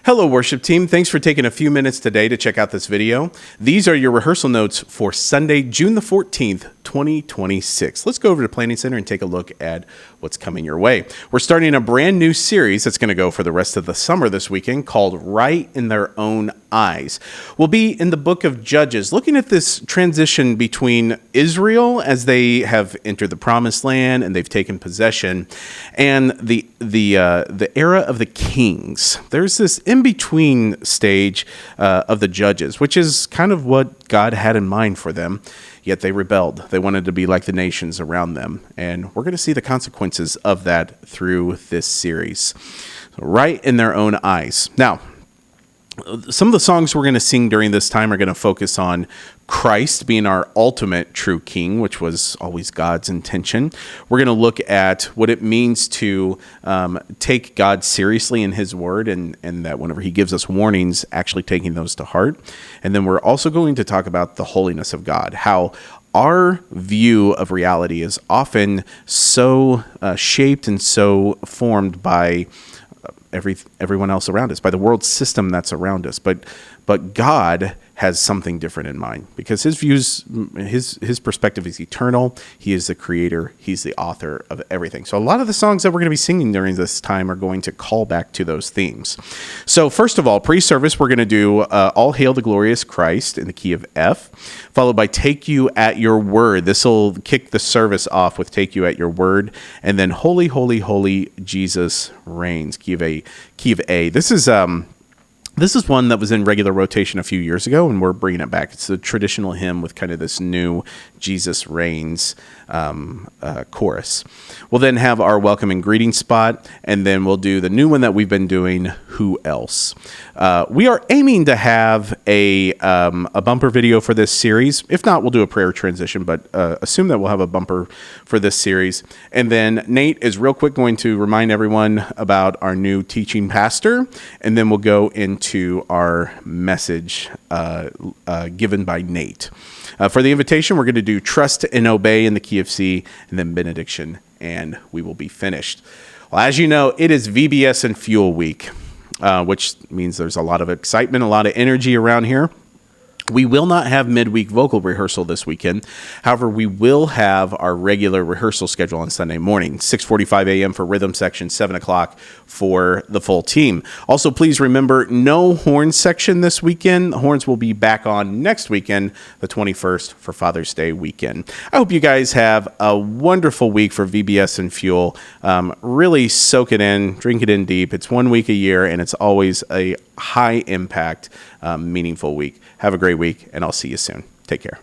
Hello, worship team. Thanks for taking a few minutes today to check out this video. These are your rehearsal notes for Sunday, June the 14th, 2026. Let's go over to Planning Center and take a look at what's coming your way. We're starting a brand new series that's going to go for the rest of the summer this weekend called Right in Their Own Eyes. We'll be in the book of Judges, looking at this transition between Israel as they have entered the promised land and they've taken possession, and the era of the kings. There's this in-between stage of the Judges, which is kind of what God had in mind for them. Yet they rebelled. They wanted to be like the nations around them. And we're going to see the consequences of that through this series. Right in Their Own Eyes. Now, some of the songs we're going to sing during this time are going to focus on Christ being our ultimate true king, which was always God's intention. We're going to look at what it means to take God seriously in his word, and that whenever he gives us warnings, actually taking those to heart. And then we're also going to talk about the holiness of God, how our view of reality is often so shaped and so formed by everyone else around us, by the world system that's around us. But God has something different in mind, because his views, his perspective is eternal. He is the creator. He's the author of everything. So a lot of the songs that we're going to be singing during this time are going to call back to those themes. So first of all, pre-service, we're going to do All Hail the Glorious Christ in the key of F, followed by Take You at Your Word. This will kick the service off with Take You at Your Word. And then Holy, Holy, Holy Jesus Reigns, key of A. This is one that was in regular rotation a few years ago, and we're bringing it back. It's a traditional hymn with kind of this new Jesus Reigns chorus. We'll then have our welcome and greeting spot, and then we'll do the new one that we've been doing, Who Else? We are aiming to have a bumper video for this series. If not, we'll do a prayer transition, but assume that we'll have a bumper for this series. And then Nate is real quick going to remind everyone about our new teaching pastor, and then we'll go into our message given by Nate. For the invitation, we're going to do Trust and Obey in the key of C, and then benediction, and we will be finished. Well, as you know, it is VBS and Fuel Week, which means there's a lot of excitement, a lot of energy around here. We will not have midweek vocal rehearsal this weekend. However, we will have our regular rehearsal schedule on Sunday morning, 6:45 a.m. for rhythm section, 7 o'clock for the full team. Also, please remember, no horn section this weekend. The horns will be back on next weekend, the 21st, for Father's Day weekend. I hope you guys have a wonderful week for VBS and Fuel. Really soak it in, drink it in deep. It's 1 week a year, and it's always a high impact, meaningful week. Have a great week, and I'll see you soon. Take care.